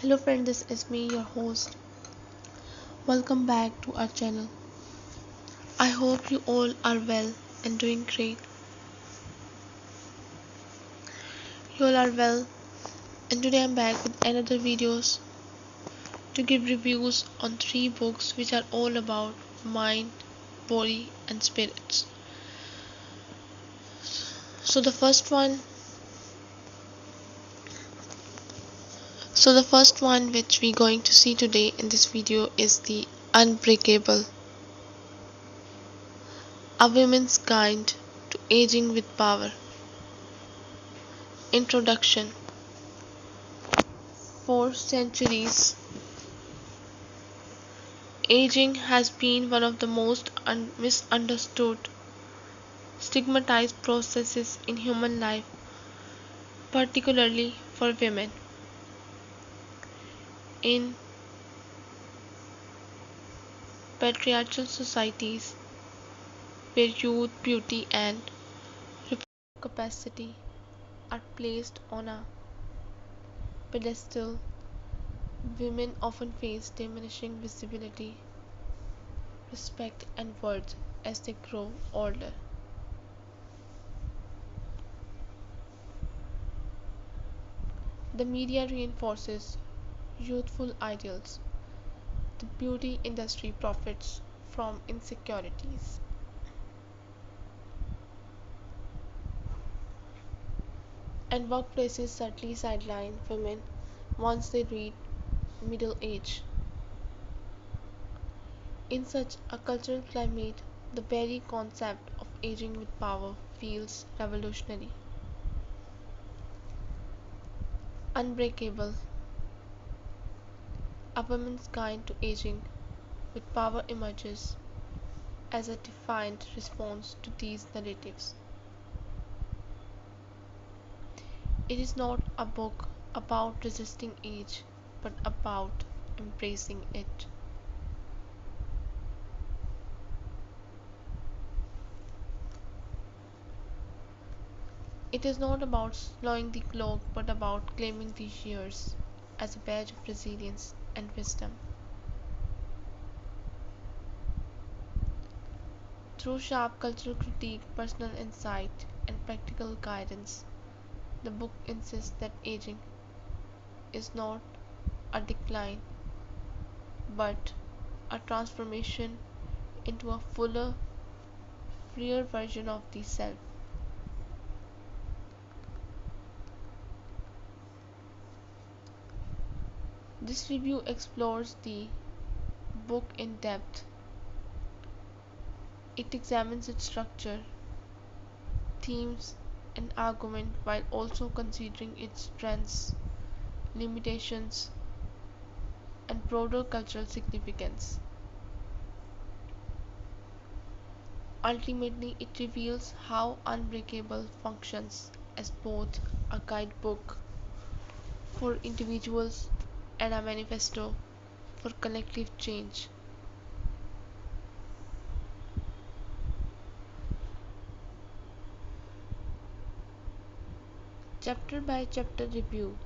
Hello friend, this is me, your host. Welcome back to our channel. I hope you all are well and doing great. You all are well, and today I'm back with another videos to give reviews on three books which are all about mind, body and spirits. So the first one so the first one which we're going to see today in this video is the Unbreakable, a woman's guide to aging with power. Introduction. For centuries, aging has been one of the most misunderstood, stigmatized processes in human life, particularly for women. In patriarchal societies, where youth, beauty, and reproductive capacity are placed on a pedestal, women often face diminishing visibility, respect, and worth as they grow older. The media reinforces youthful ideals. The beauty industry profits from insecurities. And workplaces subtly sideline women once they reach middle age. In such a cultural climate, the very concept of aging with power feels revolutionary. Unbreakable, a woman's guide to aging with power emerges as a defiant response to these narratives. It is not a book about resisting age, but about embracing it. It is not about slowing the clock, but about claiming these years as a badge of resilience and wisdom. Through sharp cultural critique, personal insight, and practical guidance, the book insists that aging is not a decline, but a transformation into a fuller, freer version of the self. This review explores the book in depth. It examines its structure, themes, and argument while also considering its strengths, limitations, and broader cultural significance. Ultimately, it reveals how Unbreakable functions as both a guidebook for individuals and a manifesto for collective change. Chapter by chapter review.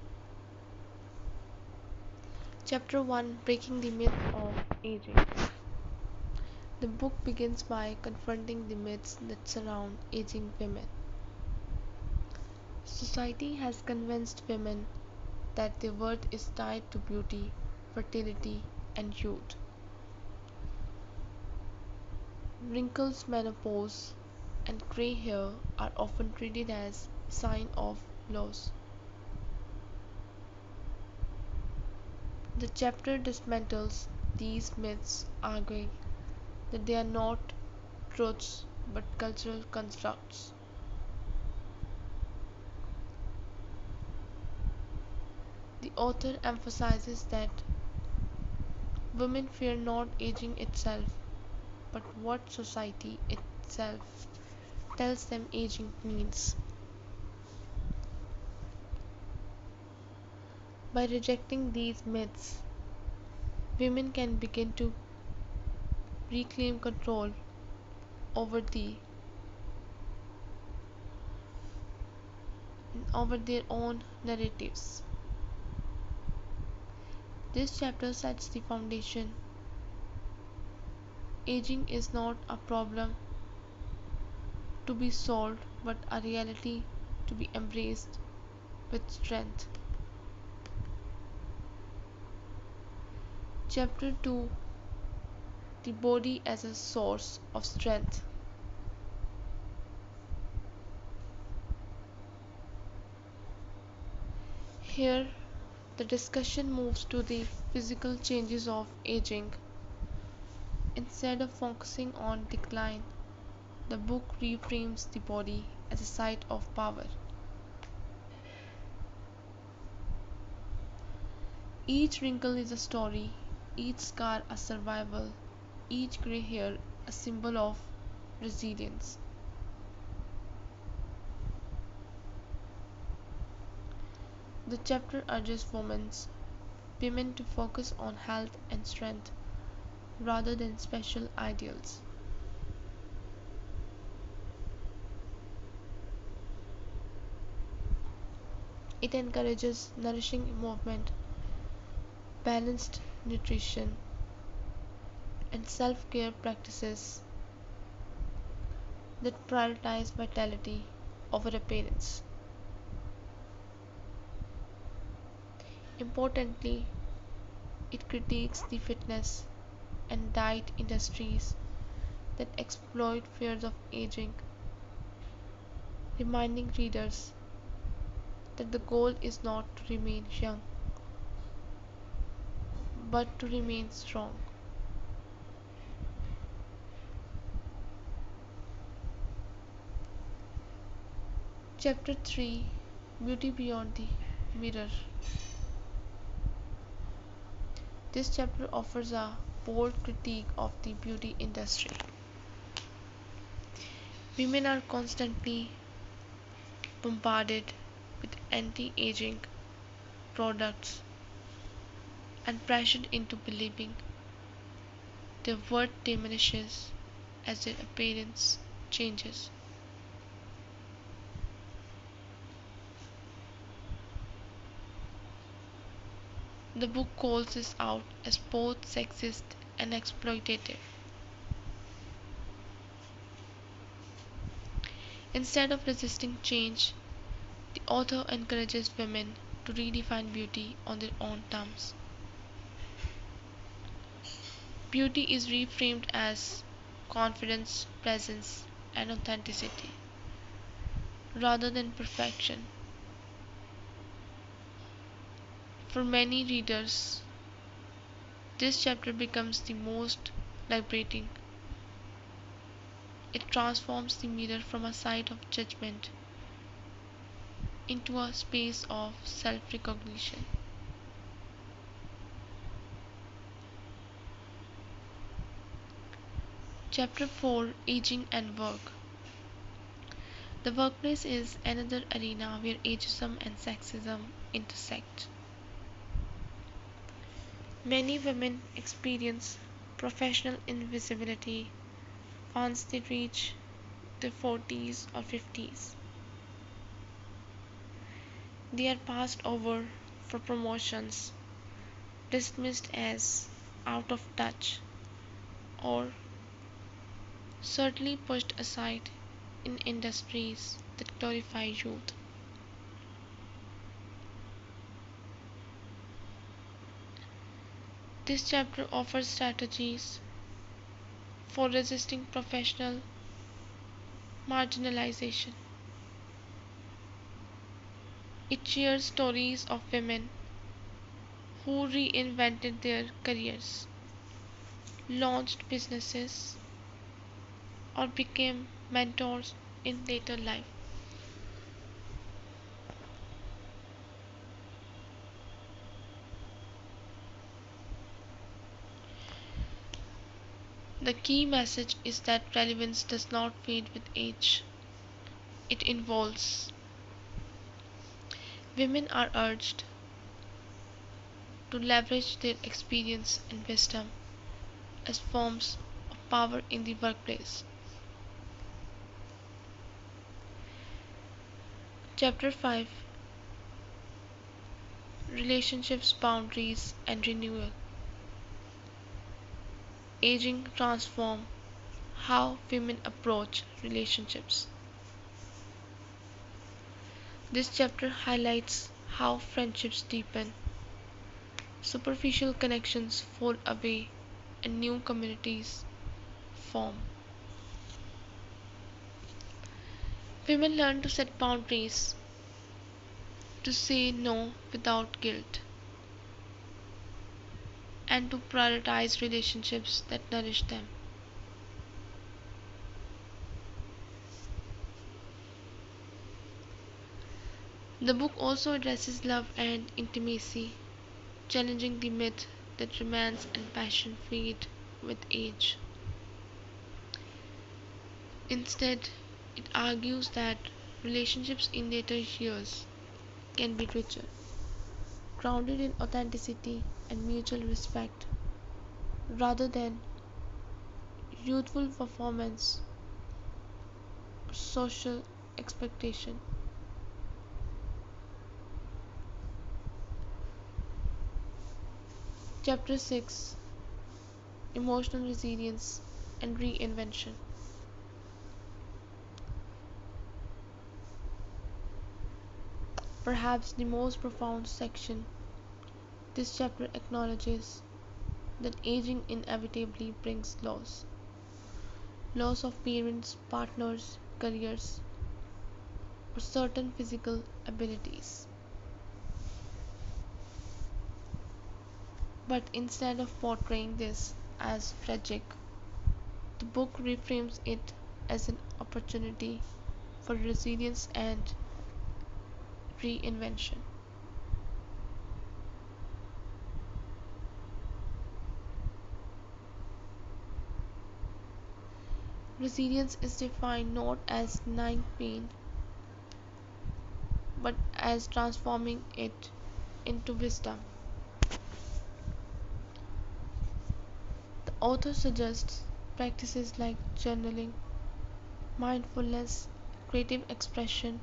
Chapter 1, Breaking the Myth of Aging. The book begins by confronting the myths that surround aging women. Society has convinced women that their worth is tied to beauty, fertility, and youth. Wrinkles, menopause, and gray hair are often treated as sign of loss. The chapter dismantles these myths, arguing that they are not truths but cultural constructs. The author emphasizes that women fear not aging itself, but what society itself tells them aging means. By rejecting these myths, women can begin to reclaim control over their own narratives. This chapter sets the foundation. Aging is not a problem to be solved, but a reality to be embraced with strength. Chapter 2: The Body as a Source of Strength. Here, the discussion moves to the physical changes of aging. Instead of focusing on decline, the book reframes the body as a site of power. Each wrinkle is a story, each scar a survival, each grey hair a symbol of resilience. The chapter urges women to focus on health and strength rather than special ideals. It encourages nourishing movement, balanced nutrition, and self care practices that prioritize vitality over appearance. Importantly, it critiques the fitness and diet industries that exploit fears of aging, reminding readers that the goal is not to remain young, but to remain strong. Chapter 3: Beauty Beyond the Mirror. This chapter offers a bold critique of the beauty industry. Women are constantly bombarded with anti aging products and pressured into believing their worth diminishes as their appearance changes. The book calls this out as both sexist and exploitative. Instead of resisting change, the author encourages women to redefine beauty on their own terms. Beauty is reframed as confidence, presence, and authenticity, rather than perfection. For many readers, this chapter becomes the most liberating. It transforms the mirror from a site of judgment into a space of self recognition. Chapter 4: Aging and Work. The workplace is another arena where ageism and sexism intersect. Many women experience professional invisibility once they reach their 40s or 50s. They are passed over for promotions, dismissed as out of touch, or certainly pushed aside in industries that glorify youth. This chapter offers strategies for resisting professional marginalization. It shares stories of women who reinvented their careers, launched businesses, or became mentors in later life. The key message is that relevance does not fade with age, it evolves. Women are urged to leverage their experience and wisdom as forms of power in the workplace. Chapter 5: relationships, boundaries, and renewal. Aging transform how women approach relationships. This chapter highlights how friendships deepen, superficial connections fall away, and new communities form. Women learn to set boundaries, to say no without guilt, and to prioritize relationships that nourish them. The book also addresses love and intimacy, challenging the myth that romance and passion fade with age. Instead, it argues that relationships in later years can be richer, grounded in authenticity and mutual respect, rather than youthful performance or social expectation. Chapter 6: Emotional Resilience and Reinvention. Perhaps the most profound section, this chapter acknowledges that aging inevitably brings loss. Loss of parents, partners, careers, or certain physical abilities. But instead of portraying this as tragic, the book reframes it as an opportunity for resilience and reinvention. Resilience is defined not as denying pain, but as transforming it into wisdom. The author suggests practices like journaling, mindfulness, creative expression,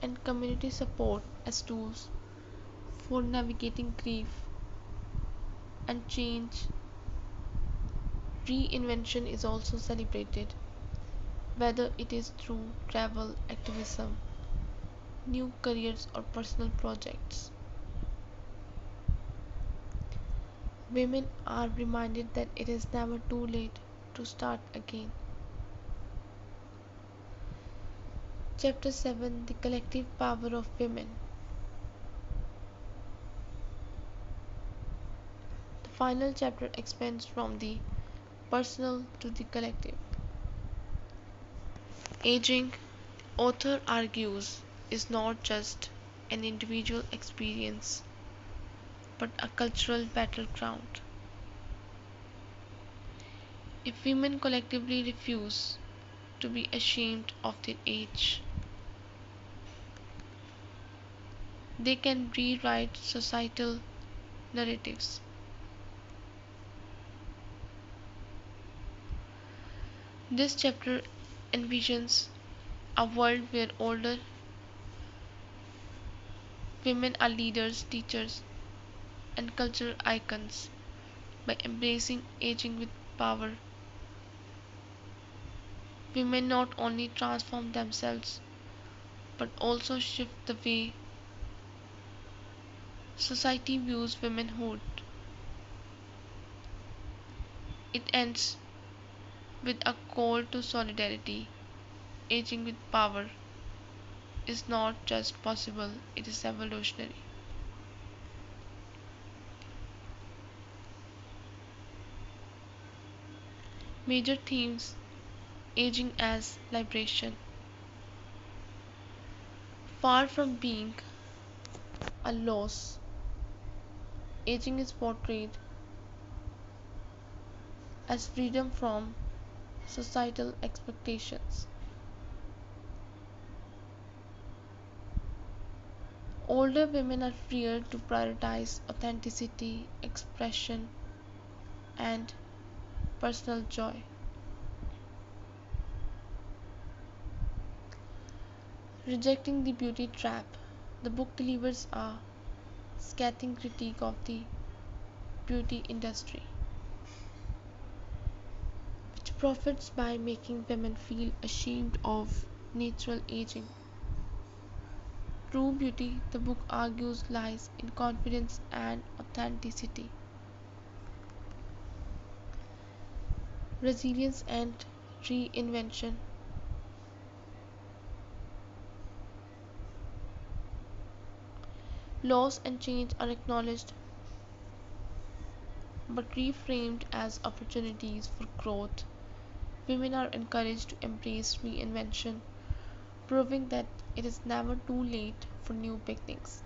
and community support as tools for navigating grief and change. Reinvention is also celebrated, whether it is through travel, activism, new careers, or personal projects. Women are reminded that it is never too late to start again. Chapter 7: The Collective Power of Women. The final chapter expands from the personal to the collective. Aging, author argues, is not just an individual experience but a cultural battleground. If women collectively refuse to be ashamed of their age, they can rewrite societal narratives. This chapter envisions a world where older women are leaders, teachers, and cultural icons. By embracing aging with power, women not only transform themselves but also shift the way society views womanhood. It ends with a call to solidarity. Aging with power is not just possible, it is evolutionary. Major themes: aging as liberation. Far from being a loss, aging is portrayed as freedom from societal expectations. Older women are freer to prioritize authenticity, expression, and personal joy. Rejecting the beauty trap, the book delivers a scathing critique of the beauty industry, which profits by making women feel ashamed of natural aging. True beauty, the book argues, lies in confidence and authenticity, resilience and reinvention. Loss and change are acknowledged but reframed as opportunities for growth. Women are encouraged to embrace reinvention, proving that it is never too late for new beginnings.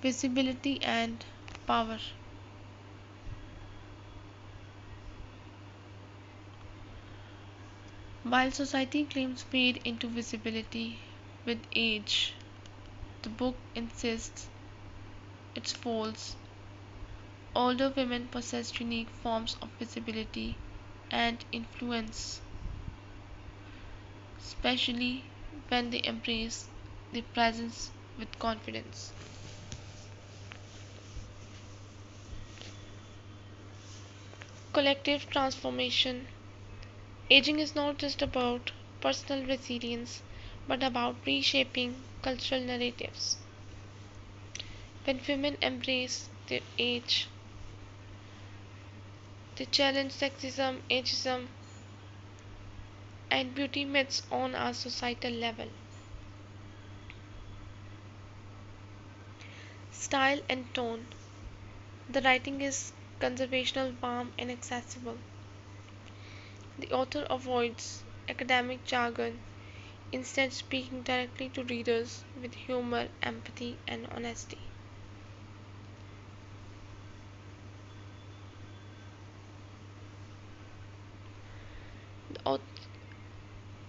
Visibility and power. While society claims fade into visibility with age, the book insists it's false. Older women possess unique forms of visibility and influence, especially when they embrace their presence with confidence. Collective transformation. Aging is not just about personal resilience, but about reshaping cultural narratives. When women embrace their age, they challenge sexism, ageism, and beauty myths on a societal level. Style and tone. The writing is conversational, warm, and accessible. The author avoids academic jargon, instead speaking directly to readers with humor, empathy, and honesty. The,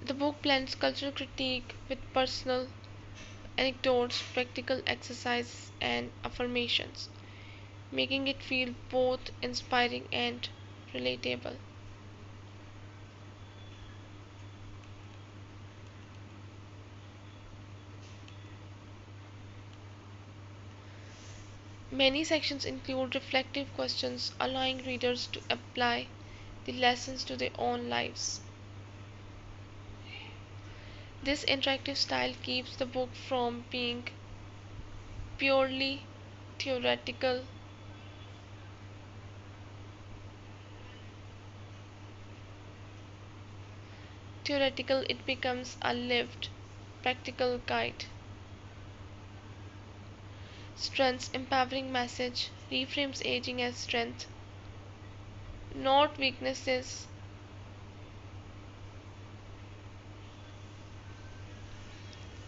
the book blends cultural critique with personal anecdotes, practical exercises, and affirmations, making it feel both inspiring and relatable. Many sections include reflective questions, allowing readers to apply the lessons to their own lives. This interactive style keeps the book from being purely theoretical theoretical, it becomes a lived, practical guide. Strengths empowering message reframes aging as strength, not weaknesses.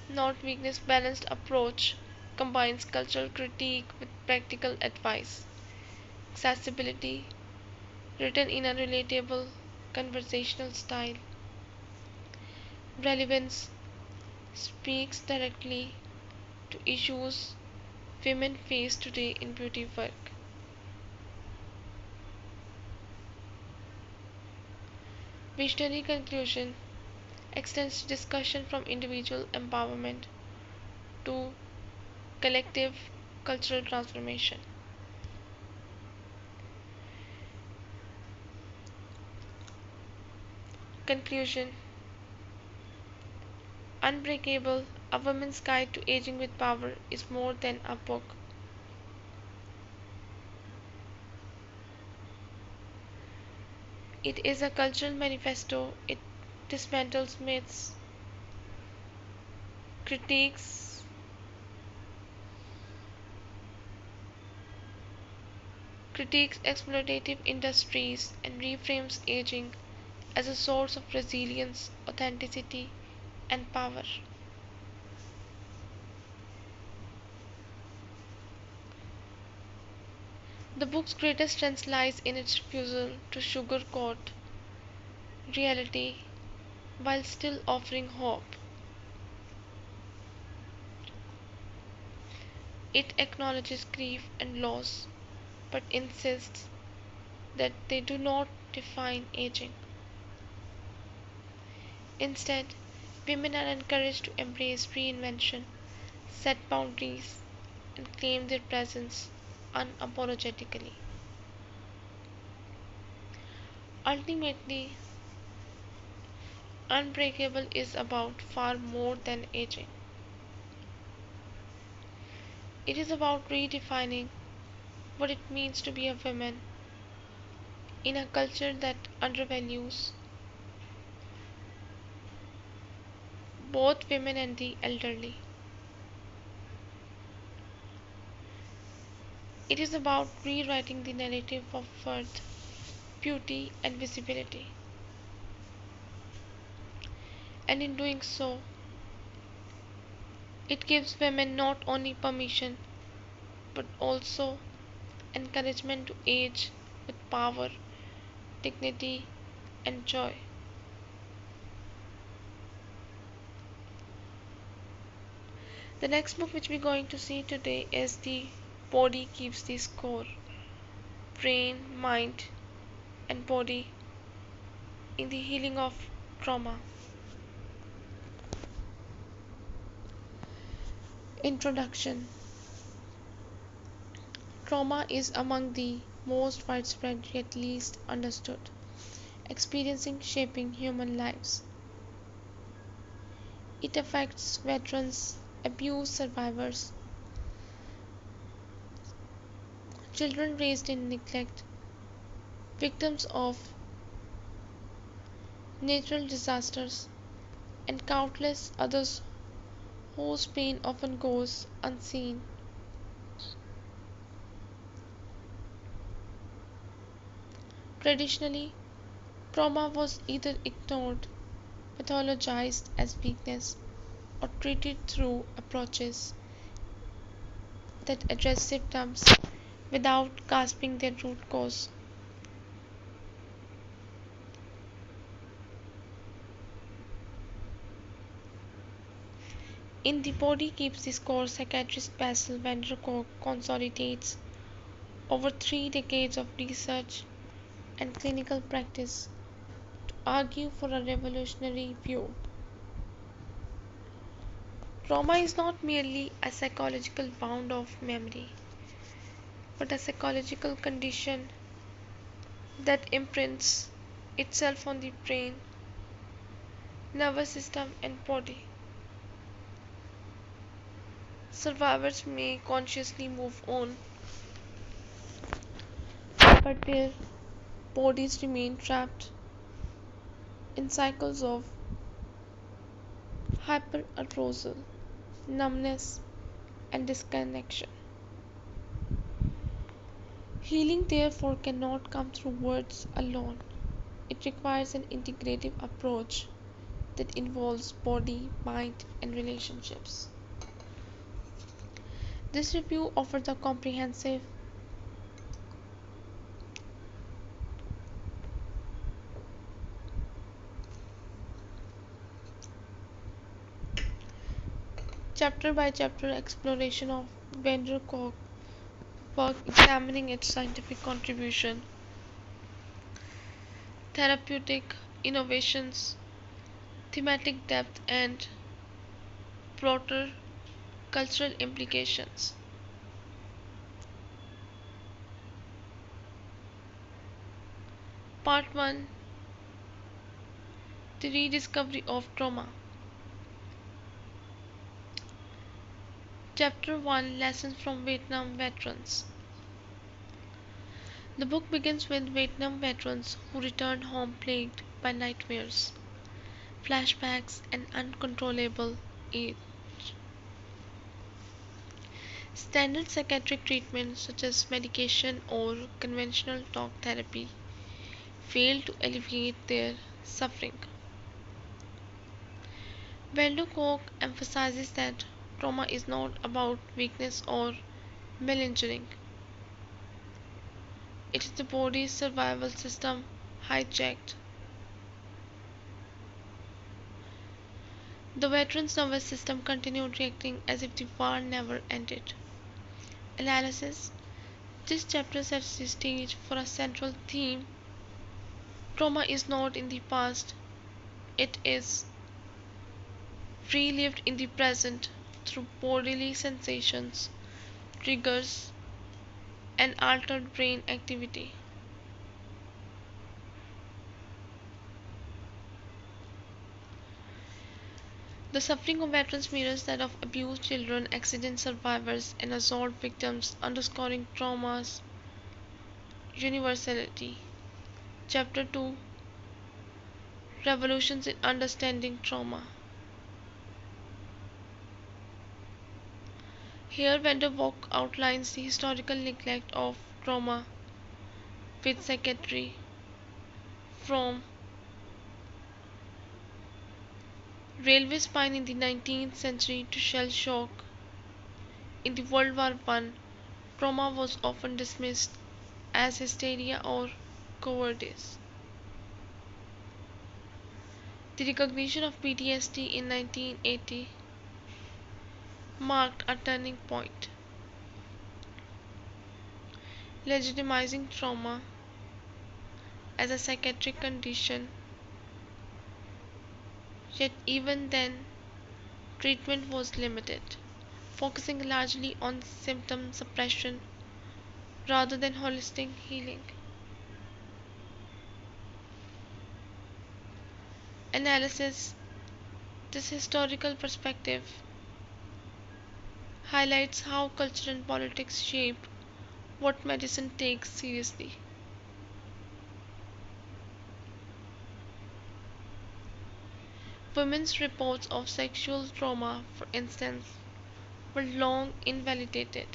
Not weakness, balanced approach combines cultural critique with practical advice. Accessibility, written in a relatable, conversational style. Relevance, speaks directly to issues women face today in beauty work. Visionary conclusion extends discussion from individual empowerment to collective cultural transformation. Conclusion. Unbreakable, A Woman's Guide to Aging with Power is more than a book. It is a cultural manifesto. It dismantles myths, critiques critiques exploitative industries, and reframes aging as a source of resilience, authenticity, and power. The book's greatest strength lies in its refusal to sugarcoat reality while still offering hope. It acknowledges grief and loss, but insists that they do not define aging. Instead, women are encouraged to embrace reinvention, set boundaries, and claim their presence unapologetically. Ultimately, Unbreakable is about far more than aging. It is about redefining what it means to be a woman in a culture that undervalues both women and the elderly. It is about rewriting the narrative of worth, beauty, and visibility. And in doing so, it gives women not only permission but also encouragement to age with power, dignity, and joy. The next book which we're going to see today is The Body Keeps the Score: Brain, Mind, and Body in the Healing of Trauma. Introduction. Trauma is among the most widespread yet least understood experiencing shaping human lives. It affects veterans, abuse survivors, children raised in neglect, victims of natural disasters, and countless others whose pain often goes unseen. Traditionally, trauma was either ignored, pathologized as weakness, or treated through approaches that address symptoms without grasping their root cause. In The Body Keeps the Score, psychiatrist Bessel Kolk consolidates over 3 decades of research and clinical practice to argue for a revolutionary view. Trauma is not merely a psychological wound of memory, but a psychological condition that imprints itself on the brain, nervous system, and body. Survivors may consciously move on, but their bodies remain trapped in cycles of hyperarousal, numbness, and disconnection. Healing, therefore, cannot come through words alone. It requires an integrative approach that involves body, mind, and relationships. This review offers a comprehensive chapter by chapter exploration of Vonda Kolk's work, examining its scientific contribution, therapeutic innovations, thematic depth, and broader cultural implications. Part 1: The Rediscovery of Trauma. Chapter 1: Lessons from Vietnam Veterans. The book begins with Vietnam veterans who returned home plagued by nightmares, flashbacks, and uncontrollable ache. Standard psychiatric treatment, such as medication or conventional talk therapy, failed to alleviate their suffering. Vonda Kolk emphasizes that trauma is not about weakness or malingering. It is the body's survival system hijacked. The veteran's nervous system continued reacting as if the war never ended. Analysis. This chapter sets the stage for a central theme. Trauma is not in the past, it is relived in the present. through bodily sensations, triggers, and altered brain activity. The suffering of veterans mirrors that of abused children, accident survivors, and assault victims, underscoring trauma's universality. Chapter 2: Revolutions in Understanding Trauma. Here, Vonda Wright outlines the historical neglect of trauma with psychiatry from railway spine in the 19th century to shell shock in the World War I. Trauma was often dismissed as hysteria or cowardice. The recognition of PTSD in 1980 marked a turning point, legitimizing trauma as a psychiatric condition. Yet even then, treatment was limited, focusing largely on symptom suppression rather than holistic healing. Analysis. This historical perspective highlights how culture and politics shaped what medicine takes seriously. Women's reports of sexual trauma, for instance, were long invalidated.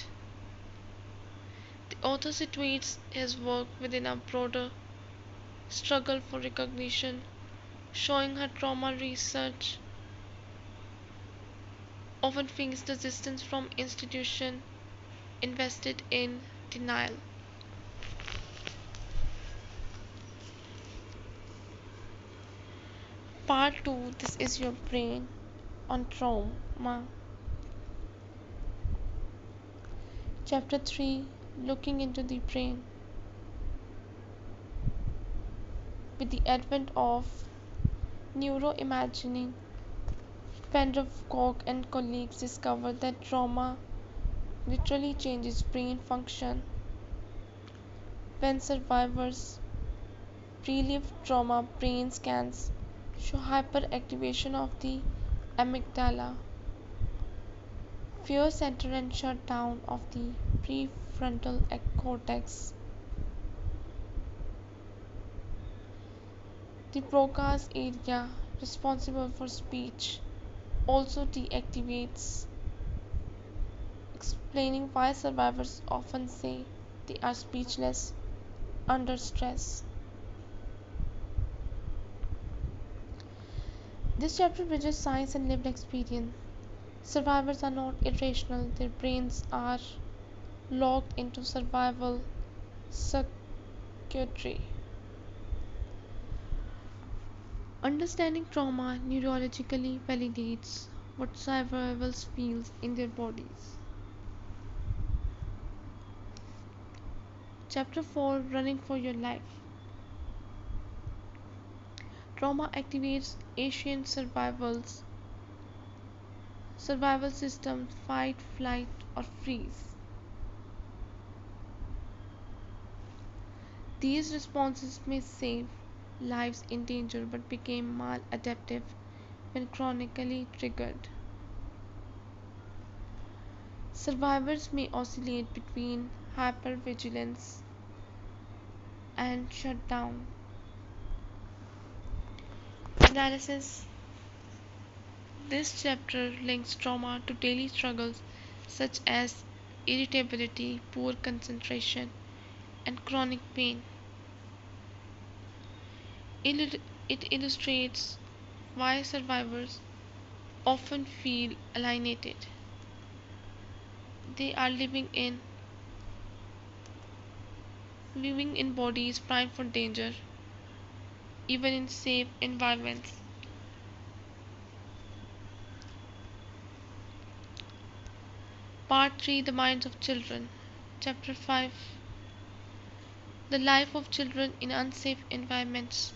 The author situates his work within a broader struggle for recognition, showing how trauma research often faced resistance from institutions invested in denial. Part 2: This is your brain on trauma. Chapter 3: Looking into the brain. With the advent of neuroimaging, Kolk and colleagues discovered that trauma literally changes brain function. When survivors relive trauma, brain scans show hyperactivation of the amygdala, fear center, and shutdown of the prefrontal cortex. The Broca's area, responsible for speech, also deactivates, explaining why survivors often say they are speechless under stress. This chapter bridges science and lived experience. Survivors are not irrational, their brains are locked into survival circuitry. Understanding trauma neurologically validates what survivors feel in their bodies. Chapter 4: Running for Your Life. Trauma activates ancient survival systems: fight, flight, or freeze. These responses may save lives in danger but became maladaptive when chronically triggered. Survivors may oscillate between hypervigilance and shutdown. Analysis. This chapter links trauma to daily struggles such as irritability, poor concentration, and chronic pain. It illustrates why survivors often feel alienated. They are living in bodies primed for danger, even in safe environments. Part 3: The Minds of Children. Chapter 5: The Life of Children in Unsafe Environments.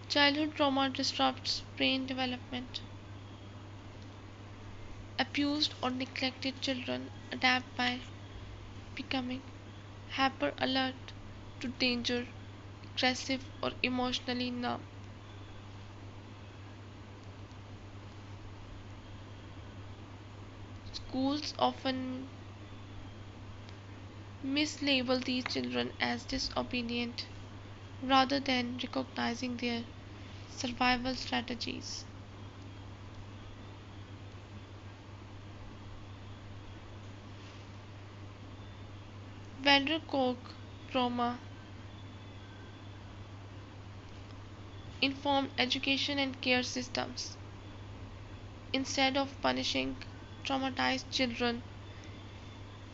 Childhood trauma disrupts brain development. Abused or neglected children adapt by becoming hyper alert to danger, aggressive, or emotionally numb. Schools often mislabel these children as disobedient rather than recognizing their survival strategies. Vander Kolk trauma informed education and care systems. Instead of punishing traumatized children,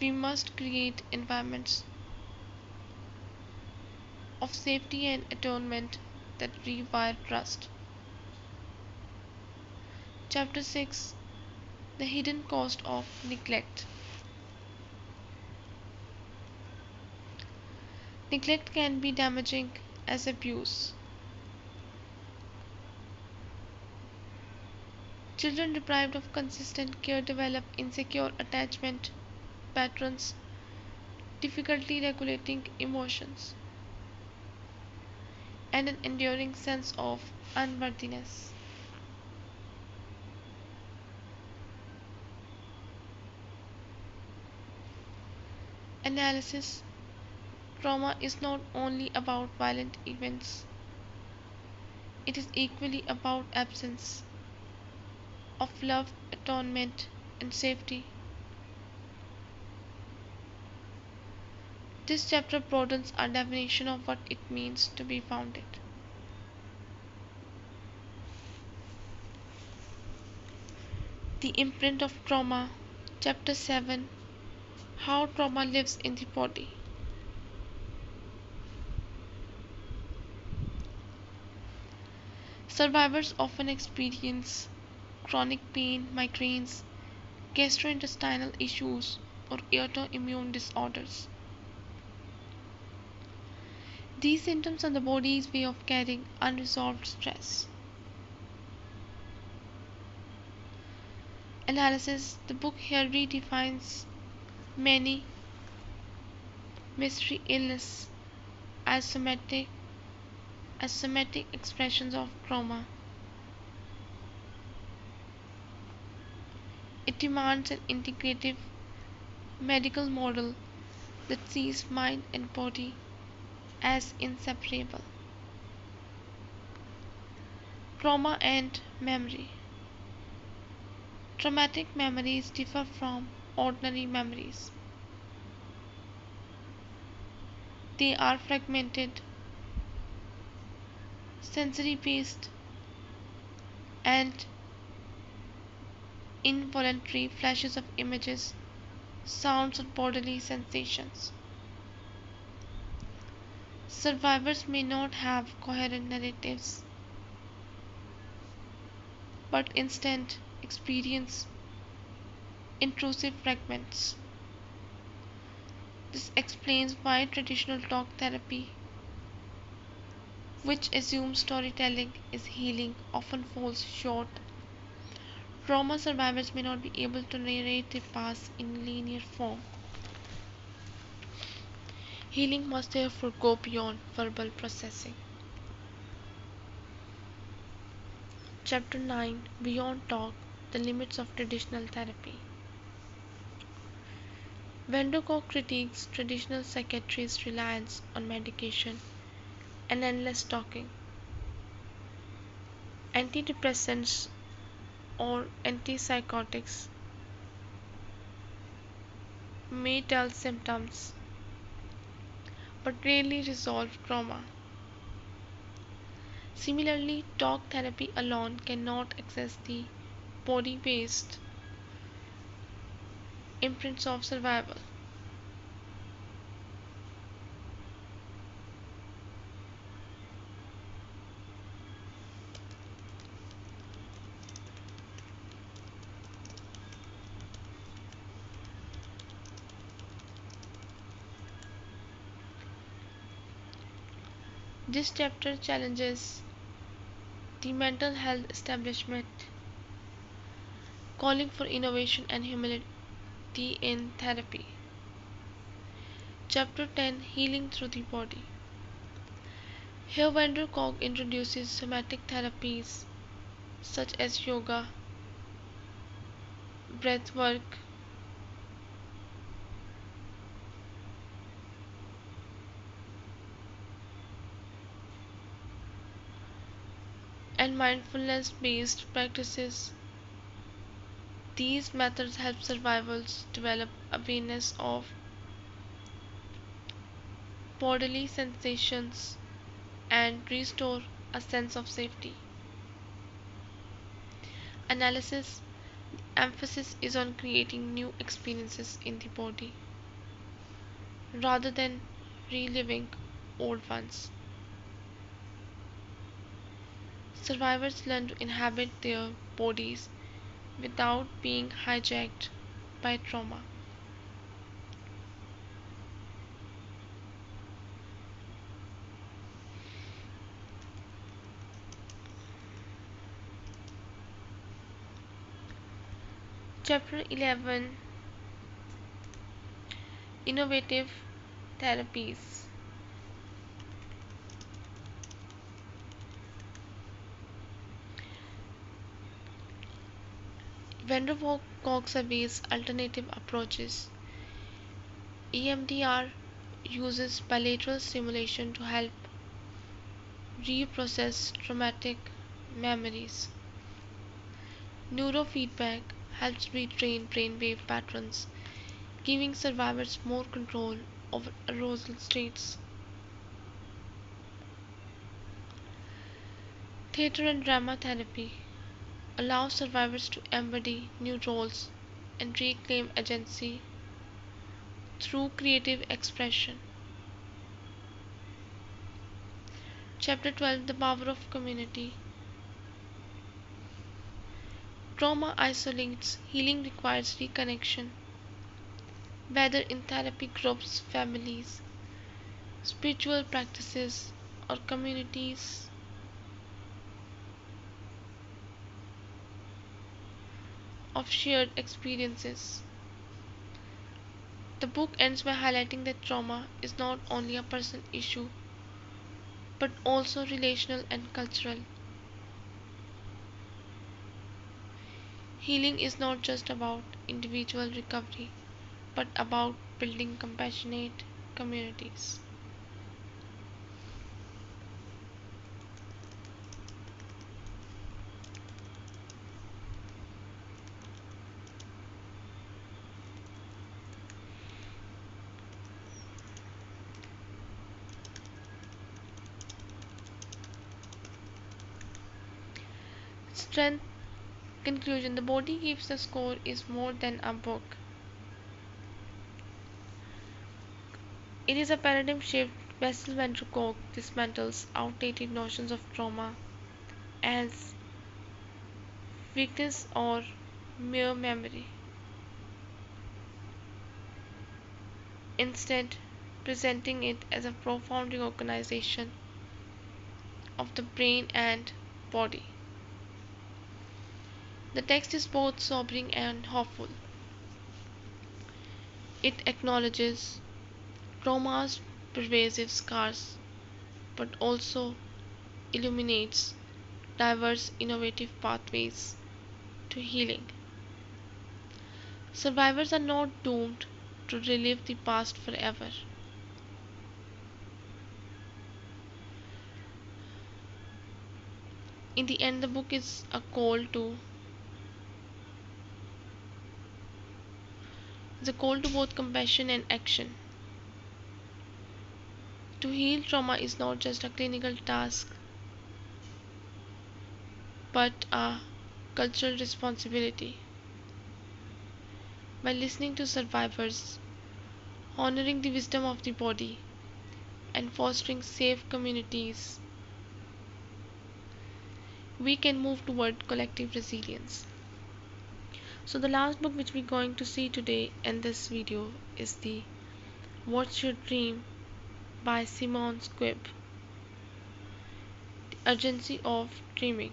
we must create environments of safety and atonement that rewire trust. Chapter 6: The Hidden Cost of Neglect. Neglect can be damaging as abuse. Children deprived of consistent care develop insecure attachment patterns, difficulty regulating emotions, and an enduring sense of unworthiness. Analysis: Trauma is not only about violent events, it is equally about absence of love, atonement, and safety. This chapter broadens our definition of what it means to be wounded. The imprint of trauma. Chapter 7: How trauma lives in the body. Survivors often experience chronic pain, migraines, gastrointestinal issues, or autoimmune disorders. These symptoms are the body's way of carrying unresolved stress. Analysis: The book here redefines many mystery illness as somatic expressions of trauma. It demands an integrative medical model that sees mind and body as inseparable. Trauma and memory. Traumatic memories differ from ordinary memories. They are fragmented, sensory based, and involuntary flashes of images, sounds, or bodily sensations. Survivors may not have coherent narratives, but instead experience intrusive fragments. This explains why traditional talk therapy, which assumes storytelling is healing, often falls short. Trauma survivors may not be able to narrate their past in linear form. Healing must therefore go beyond verbal processing. Chapter 9: Beyond Talk: The Limits of Traditional Therapy. Vanderkolk critiques traditional psychiatry's reliance on medication and endless talking. Antidepressants or antipsychotics may dull symptoms but rarely resolve trauma. Similarly, talk therapy alone cannot access the body based imprints of survival. This chapter challenges the mental health establishment calling for innovation and humility in therapy. Chapter 10, Healing Through the Body. Here Kolk introduces somatic therapies such as yoga, breath work, and mindfulness based practices. These methods help survivors develop awareness of bodily sensations and restore a sense of safety. Analysis. Emphasis is on creating new experiences in the body rather than reliving old ones. Survivors learn to inhabit their bodies without being hijacked by trauma. Chapter 11, Innovative Therapies. Kolk surveys alternative approaches. EMDR uses bilateral stimulation to help reprocess traumatic memories. Neurofeedback helps retrain brainwave patterns, giving survivors more control over arousal states. Theatre and drama therapy allows survivors to embody new roles and reclaim agency through creative expression. Chapter 12, The Power of Community. Trauma isolates, healing requires reconnection, whether in therapy groups, families, spiritual practices, or communities. Of shared experiences. The book ends by highlighting that trauma is not only a personal issue but also relational and cultural. Healing is not just about individual recovery but about building compassionate communities. Strength. Conclusion. The Body Keeps the Score is more than a book. It is a paradigm shift. Bessel Kolk dismantles outdated notions of trauma as weakness or mere memory, instead presenting it as a profound reorganization of the brain and body. The text is both sobering and hopeful. It acknowledges trauma's pervasive scars, but also illuminates diverse innovative pathways to healing. Survivors are not doomed to relive the past forever. In the end, the book is a call to both compassion and action. To heal trauma is not just a clinical task, but a cultural responsibility. By listening to survivors, honoring the wisdom of the body, and fostering safe communities, we can move toward collective resilience. So the last book which we're going to see today in this video is the What's Your Dream by Simon Squibb. The urgency of dreaming.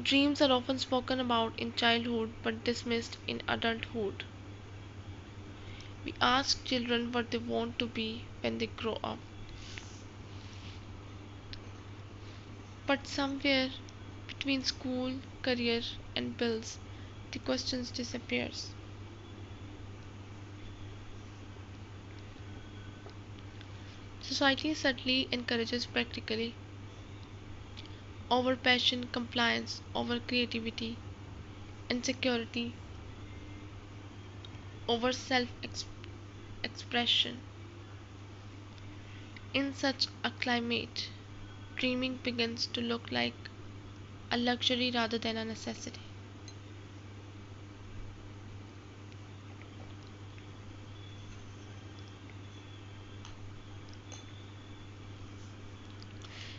Dreams are often spoken about in childhood but dismissed in adulthood. We ask children what they want to be when they grow up. But somewhere between school, career, and bills, the questions disappears. Society subtly encourages practically over passion, compliance, over creativity, and security, over self expression. In such a climate, dreaming begins to look like a luxury rather than a necessity.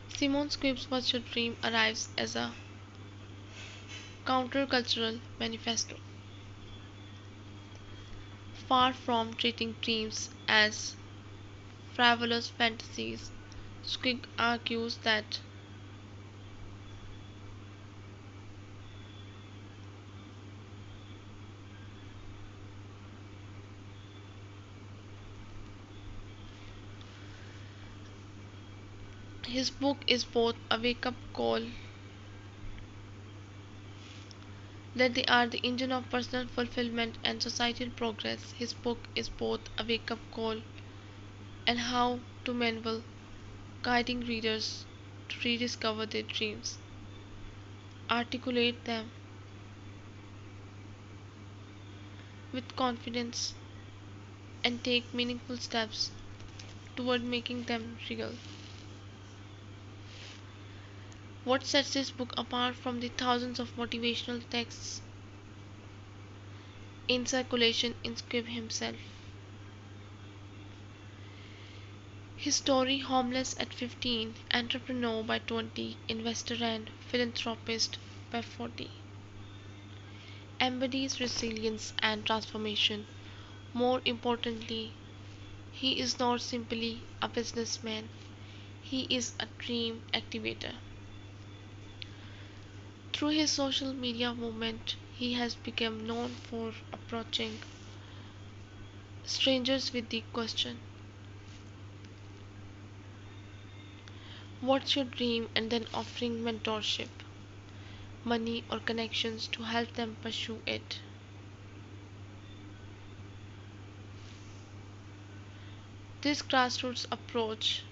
Simon Squibb's What's Your Dream arrives as a countercultural manifesto. Far from treating dreams as frivolous fantasies, Squibb argues that his book is both a wake up call that they are the engine of personal fulfillment and societal progress. His book is both a wake up call and how to manual, guiding readers to rediscover their dreams, articulate them with confidence, and take meaningful steps toward making them real. What sets this book apart from the thousands of motivational texts in circulation in Squibb himself? His story, homeless at 15, entrepreneur by 20, investor and philanthropist by 40, embodies resilience and transformation. More importantly, he is not simply a businessman, he is a dream activator. Through his social media movement, he has become known for approaching strangers with the question, what's your dream? And then offering mentorship, money, or connections to help them pursue it. This grassroots approach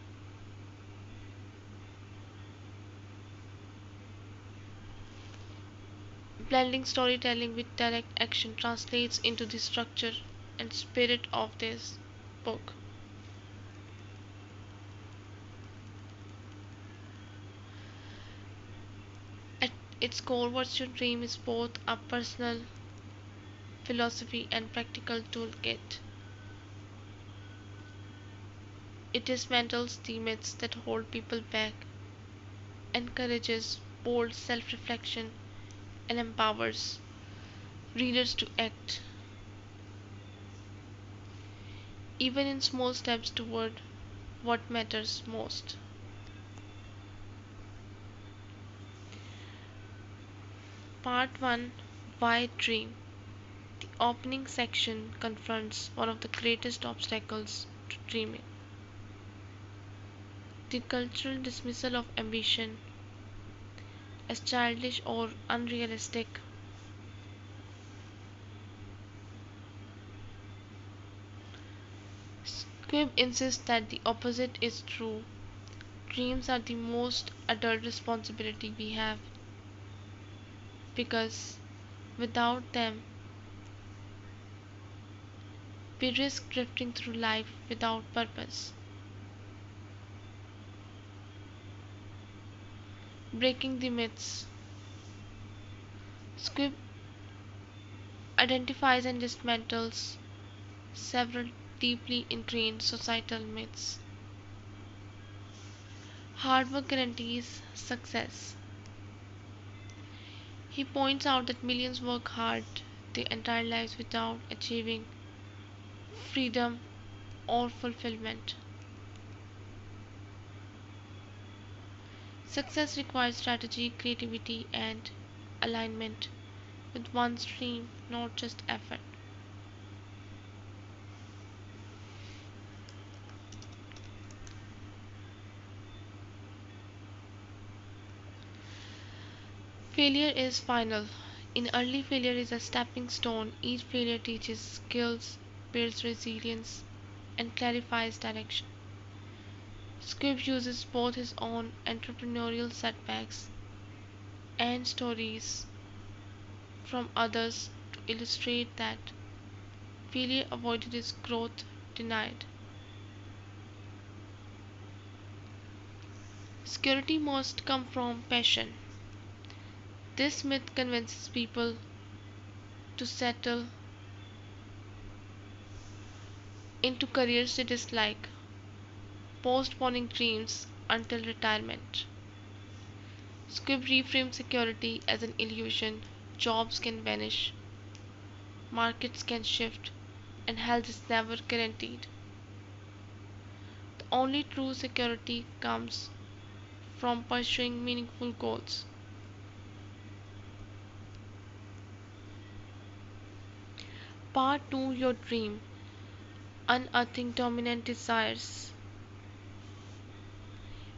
blending storytelling with direct action translates into the structure and spirit of this book. At its core, What's Your Dream is both a personal philosophy and practical toolkit. It dismantles the myths that hold people back, encourages bold self reflection, and empowers readers to act, even in small steps toward what matters most. Part 1, Why Dream? The opening section confronts one of the greatest obstacles to dreaming, the cultural dismissal of ambition as childish or unrealistic. Squibb insists that the opposite is true. Dreams are the most adult responsibility we have because without them, we risk drifting through life without purpose. Breaking the myths. Squibb identifies and dismantles several deeply ingrained societal myths. Hard work guarantees success. He points out that millions work hard their entire lives without achieving freedom or fulfillment. Success requires strategy, creativity, and alignment with one's dream, not just effort. Failure is final. In early, failure is a stepping stone. Each failure teaches skills, builds resilience, and clarifies direction. Squibb uses both his own entrepreneurial setbacks and stories from others to illustrate that failure avoided is growth denied. Security must come from passion. This myth convinces people to settle into careers they dislike, postponing dreams until retirement. Squibb reframes security as an illusion. Jobs can vanish, markets can shift, and health is never guaranteed. The only true security comes from pursuing meaningful goals. Part 2, Your Dream: Unearthing Dominant Desires.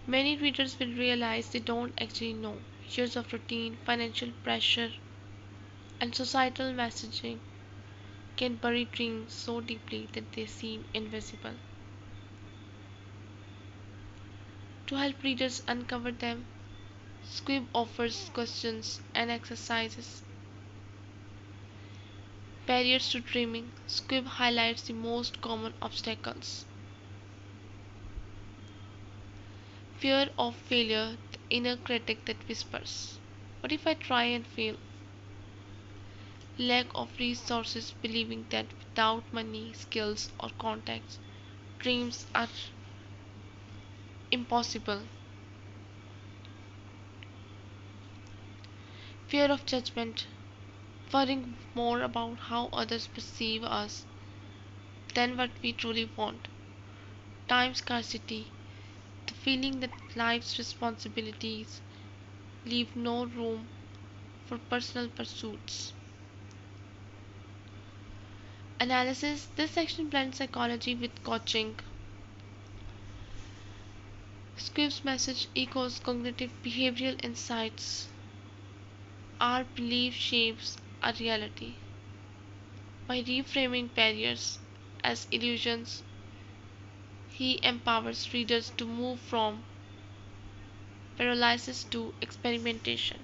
Many readers will realize they don't actually know. Years of routine, financial pressure, and societal messaging can bury dreams so deeply that they seem invisible. To help readers uncover them, Squibb offers questions and exercises. Barriers to dreaming. Squibb highlights the most common obstacles. Fear of failure, the inner critic that whispers, "What if I try and fail?" Lack of resources, believing that without money, skills, or contacts, dreams are impossible. Fear of judgment, worrying more about how others perceive us than what we truly want. Time scarcity, the feeling that life's responsibilities leave no room for personal pursuits. Analysis. This section blends psychology with coaching. Squibb's message echoes cognitive behavioral insights. Our belief shapes our reality. By reframing barriers as illusions, he empowers readers to move from paralysis to experimentation.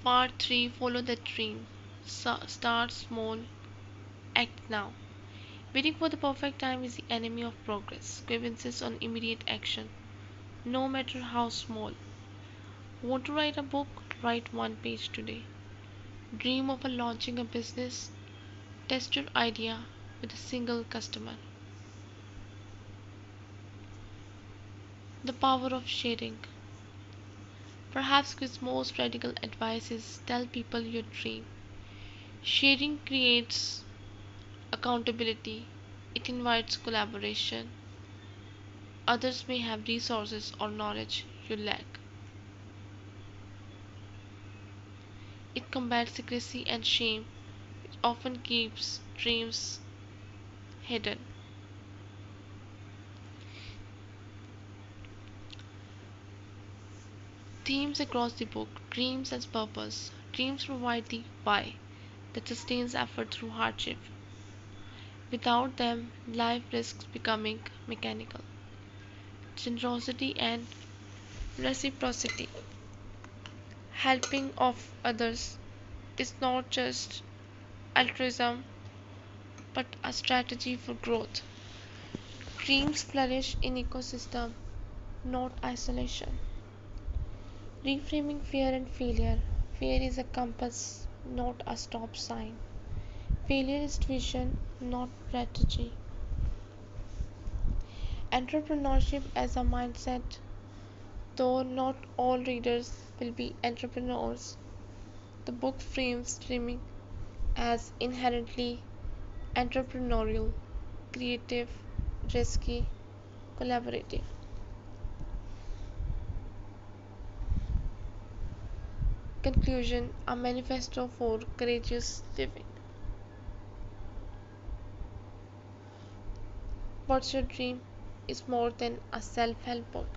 Part 3, Follow the Dream. Start small, act now. Waiting for the perfect time is the enemy of progress. Squibb insists on immediate action, no matter how small. Want to write a book? Write one page today. Dream of launching a business? Test your idea with a single customer. The power of sharing. Perhaps Squibb's most radical advice is tell people your dream. Sharing creates accountability, it invites collaboration. Others may have resources or knowledge you lack. It combats secrecy and shame, which often keeps dreams hidden. Themes across the book. Dreams as purpose. Dreams provide the why that sustains effort through hardship. Without them, life risks becoming mechanical. Generosity and reciprocity. Helping of others is not just altruism but a strategy for growth. Dreams flourish in ecosystem, not isolation. Reframing fear and failure. Fear is a compass, not a stop sign. Failure is vision, not strategy. Entrepreneurship as a mindset. Though not all readers will be entrepreneurs, the book frames dreaming as inherently entrepreneurial, creative, risky, collaborative. Conclusion: a manifesto for courageous living. What's Your Dream is more than a self help book.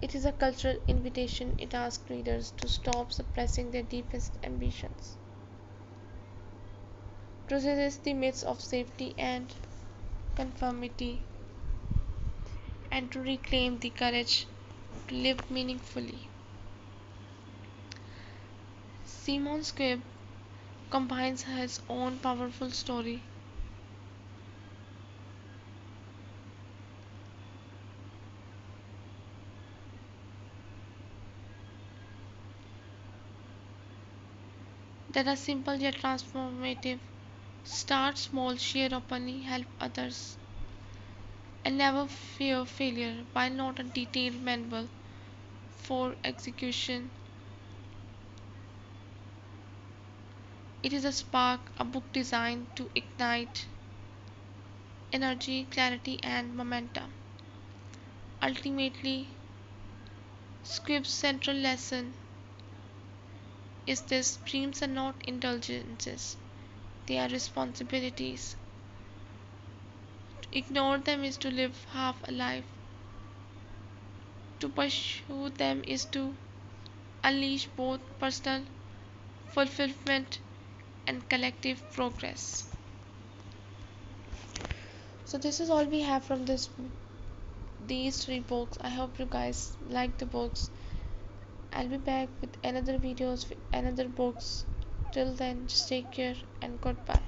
It is a cultural invitation. It asks readers to stop suppressing their deepest ambitions, to resist the myths of safety and conformity, and to reclaim the courage to live meaningfully. Simon Squibb combines his own powerful story that are simple yet transformative. Start small, share openly, help others, and never fear failure. While not a detailed manual for execution, it is a spark, a book designed to ignite energy, clarity, and momentum. Ultimately, Squibb's central lesson is this: dreams are not indulgences, they are responsibilities. To ignore them is to live half a life, to pursue them is to unleash both personal fulfillment and collective progress. So this is all we have from these three books. I hope you guys like the books. I'll be back with another videos with another books. Till then, just take care and goodbye.